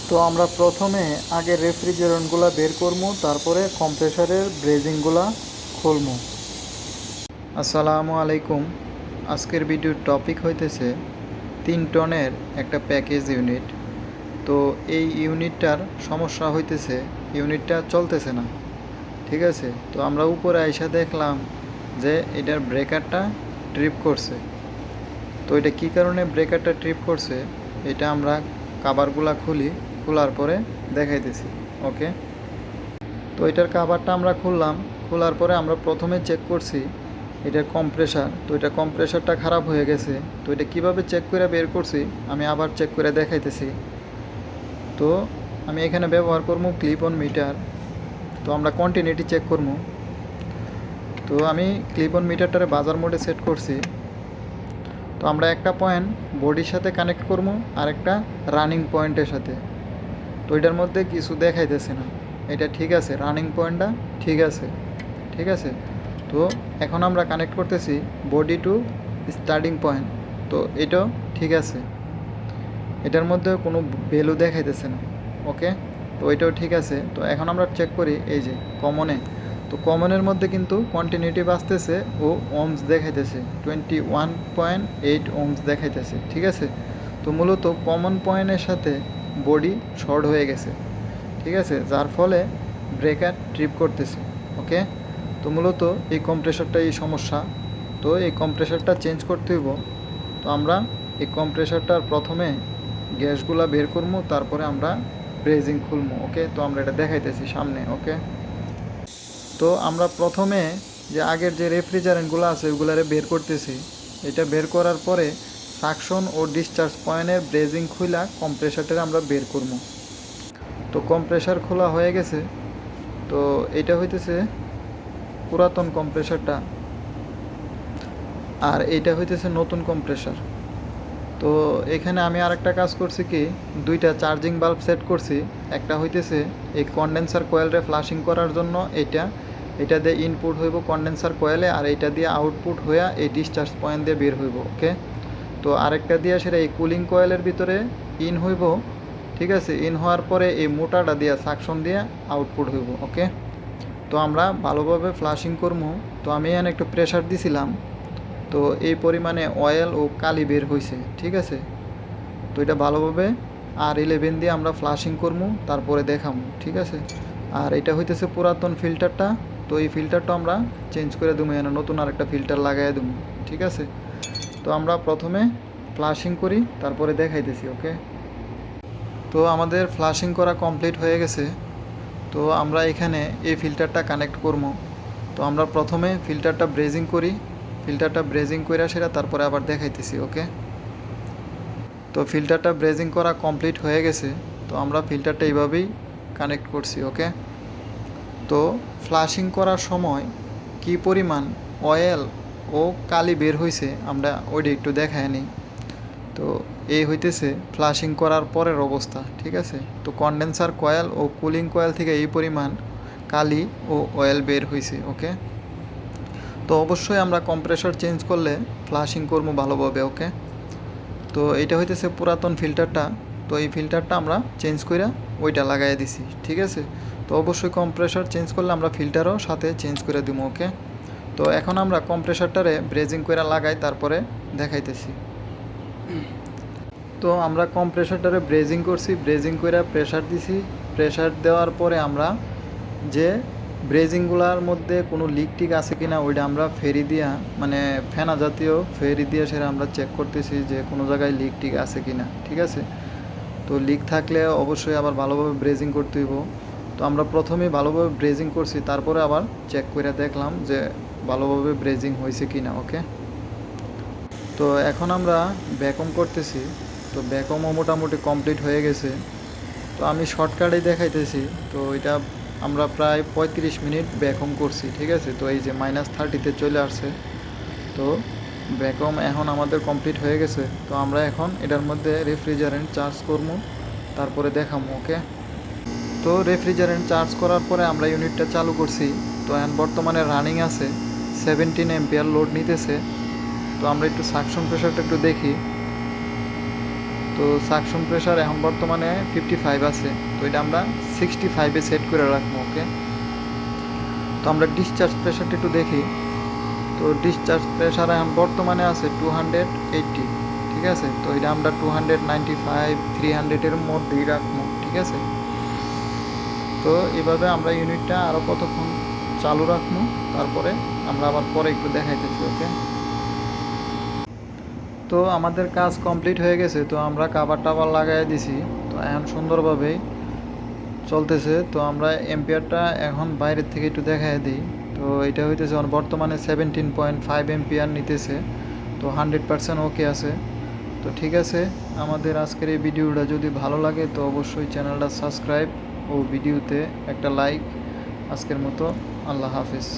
তো আমরা প্রথমে আগে রেফ্রিজারেন্টগুলো বের করবো, তারপরে কম্প্রেসারের ব্রেজিংগুলা খুলবো। আসসালামু আলাইকুম। আজকের ভিডিওর টপিক হইতেছে 3 টনের একটা প্যাকেজ ইউনিট। তো এই ইউনিটটার সমস্যা হইতেছে, ইউনিটটা চলতেছে না, ঠিক আছে। তো আমরা উপরে আইসা দেখলাম যে এটার ব্রেকারটা ট্রিপ করছে। তো এটা কী কারণে ব্রেকারটা ট্রিপ করছে এটা আমরা কাভারগুলা খোলার পরে দেখাইতেছি, ওকে। তো এটার কাভারটা আমরা খুললাম, খোলার পরে আমরা প্রথমে চেক করছি এটার কম্প্রেসার। তো এটা কম্প্রেসারটা খারাপ হয়ে গেছে। তো এটা কিভাবে চেক করে বের করছি আমি আবার চেক করে দেখাইতেছি। তো আমি এখানে ব্যবহার করবো ক্লিপ অন মিটার। তো আমরা কন্টিনিউটি চেক করবো। তো আমি ক্লিপ অন মিটারটারে বাজার মোডে সেট করছি। তো আমরা একটা পয়েন্ট বডির সাথে কানেক্ট করবো আর একটা রানিং পয়েন্টের সাথে। তো এটার মধ্যে কিছু দেখাইতেছে না, এটা ঠিক আছে, রানিং পয়েন্টটা ঠিক আছে, ঠিক আছে। তো এখন আমরা কানেক্ট করতেছি বডি টু স্টার্টিং পয়েন্ট। তো এটাও ঠিক আছে, এটার মধ্যে কোনো ভ্যালু দেখাইতেছে না, ওকে। তো এটাও ঠিক আছে। তো এখন আমরা চেক করি এই যে কমনে। তো কমনের মধ্যে কিন্তু কন্টিনিউটি বাঁচতেছে ও ওমস দেখাইতেছে 21.8 ওমস দেখাইতেছে, ঠিক আছে। তো মূলত কমন পয়েন্টের সাথে বডি শর্ট হয়ে গেছে, ঠিক আছে, যার ফলে ব্রেকার ট্রিপ করতেছে, ওকে। তো মূলত এই কম্প্রেসারটাই সমস্যা। তো এই কম্প্রেসারটা চেঞ্জ করতে হইব। তো আমরা এই কম্প্রেসারটার প্রথমে গ্যাসগুলা বের করবো, তারপরে আমরা ব্রেজিং খুলবো, ওকে। তো আমরা এটা দেখাইতেছি সামনে, ওকে। তো আমরা প্রথমে যে আগের যে রেফ্রিজারেন্টগুলো আছে ওগুলারে বের করতেছি। এটা বের করার পরে সাকশন ও ডিসচার্জ পয়েন্টের ব্রেজিং খুলা কম্প্রেসারটা আমরা বের করবো। তো কম্প্রেসার খোলা হয়ে গেছে। তো এটা হইতেছে পুরাতন কম্প্রেসারটা, আর এইটা হইতেছে নতুন কম্প্রেসার। তো এখানে আমি আরেকটা কাজ করছি কি, দুইটা চার্জিং বাল্ব সেট করছি। একটা হইতেছে এই কন্ডেন্সার কয়েলরে ফ্লাশিং করার জন্য, এটা দিয়ে ইনপুট হইব কন্ডেন্সার কয়েলে, আর এটা দিয়ে আউটপুট হইয়া এই ডিসচার্জ পয়েন্ট দিয়ে বের হইব, ওকে। তো আরেকটা দিয়ে সেটা এই কুলিং কয়েলের ভিতরে ইন হইব, ঠিক আছে। ইন হওয়ার পরে এই মোটাটা দিয়ে সাকশন দিয়ে আউটপুট হইব, ওকে। তো আমরা ভালোভাবে ফ্লাশিং করবো। তো আমি এখানে একটু প্রেশার দিছিলাম, তো এই পরিমাণে অয়েল ও কালি বের হয়েছে, ঠিক আছে। তো এটা ভালোভাবে R11 দিয়ে আমরা ফ্লাশিং করবো, তারপরে দেখাবো, ঠিক আছে। আর এটা হইতেছে পুরাতন ফিল্টারটা। তো এই ফিল্টারটা আমরা চেঞ্জ করে দেবো, এখানে নতুন আরেকটা ফিল্টার লাগাই দেবো, ঠিক আছে। তো আমরা প্রথমে ফ্লাশিং করি, তারপরে দেখাইতেছি, ওকে। তো আমাদের ফ্লাশিং করা কমপ্লিট হয়ে গেছে। তো আমরা এখানে এই ফিল্টারটা কানেক্ট করবো। তো আমরা প্রথমে ফিল্টারটা ব্রেজিং করি, ফিল্টারটা ব্রেজিং করে সেটা তারপরে আবার দেখাইতেছি, ওকে। তো ফিল্টারটা ব্রেজিং করা কমপ্লিট হয়ে গেছে। তো আমরা ফিল্টারটা এইভাবেই কানেক্ট করছি, ওকে। তো ফ্লাশিং করার সময় কি পরিমাণ অয়েল ও কালি বের হয়েছে আমরা ওইটা একটু দেখায় নিই। তো এই হইতেছে ফ্লাশিং করার পরের অবস্থা, ঠিক আছে। তো কন্ডেন্সার কয়েল ও কুলিং কয়েল থেকে এই পরিমাণ কালি ও অয়েল বের হয়েছে, ওকে। তো অবশ্যই আমরা কম্প্রেসর চেঞ্জ করলে ফ্লাশিং করবো ভালোভাবে, ওকে। তো এইটা হইতেছে পুরাতন ফিল্টারটা। তো এই ফিল্টারটা আমরা চেঞ্জ করে ওইটা লাগাই দিছি, ঠিক আছে। তো অবশ্যই কম্প্রেসর চেঞ্জ করলে আমরা ফিল্টারও সাথে চেঞ্জ করে দিব, ওকে। তো এখন আমরা কম্প্রেসরটারে ব্রেজিং করে লাগাই, তারপরে দেখাইতেছি। তো আমরা কম্প্রেসরটারে ব্রেজিং করছি, ব্রেজিং করে প্রেশার দিছি। প্রেশার দেওয়ার পরে আমরা যে ব্রেজিংগুলার মধ্যে কোনো লিক টিক আছে কিনা ওইটা আমরা ফেরি দিয়া, মানে ফেনা জাতীয় ফেরি দিয়ে সেটা আমরা চেক করতেছি যে কোনো জায়গায় লিক টিক আছে কিনা, ঠিক আছে। তো লিক থাকলে অবশ্যই আবার ভালোভাবে ব্রেজিং করতে হইব। তো আমরা প্রথমেই ভালোভাবে ব্রেজিং করছি, তারপরে আবার চেক করে দেখলাম যে ভালোভাবে ব্রেজিং হয়েছে কিনা, ওকে। তো এখন আমরা ভ্যাকুম করতেছি। তো ভ্যাকুমও মোটামুটি কমপ্লিট হয়ে গেছে। তো আমি শর্টকাটেই দেখাইতেছি। তো এটা আমরা প্রায় 35 মিনিট ভ্যাকুম করছি, ঠিক আছে। তো এই যে -30-তে চলে আসছে। তো ভ্যাকুম এখন আমাদের কমপ্লিট হয়ে গেছে। তো আমরা এখন এটার মধ্যে রেফ্রিজারেন্ট চার্জ করবো, তারপরে দেখাবো, ওকে। তো রেফ্রিজারেন্ট চার্জ করার পরে আমরা ইউনিটটা চালু করছি। তো এখন বর্তমানে রানিং আছে, 17 অ্যাম্পিয়ার লোড নিতেছে। তো আমরা একটু সাকশন প্রেশারটা একটু দেখি। তো সাকশন প্রেশার এখন বর্তমানে 55 আছে, তো এটা আমরা 65-এ সেট করে রাখবো। ওকে, তো আমরা ডিসচার্জ প্রেশারটা একটু দেখি। তো ডিসচার্জ প্রেশার এখন বর্তমানে আছে 280, ঠিক আছে। তো এটা আমরা 295, 300-এর মধ্যেই রাখবো, ঠিক আছে। তো এভাবে আমরা ইউনিটটা আরও কতক্ষণ চালু রাখবো, তারপরে আমরা আবার পরে একটু দেখাইতেছি। ওকে, তো আমাদের কাজ কমপ্লিট হয়ে গেছে। তো আমরা কাভার টাভার লাগাই দিছি, তো এখন সুন্দরভাবেই চলতেছে। তো আমরা এম্পিয়ারটা এখন বাইরের থেকে একটু দেখাই দিই। তো এটা হইতেছে বর্তমানে 17.5 এম্পিয়ার নিতেছে। তো 100% ওকে আছে। তো ঠিক আছে, আমাদের আজকের এই ভিডিওটা যদি ভালো লাগে তো অবশ্যই চ্যানেলটা সাবস্ক্রাইব ও ভিডিওতে একটা লাইক। আজকের মতো আল্লাহ হাফেজ।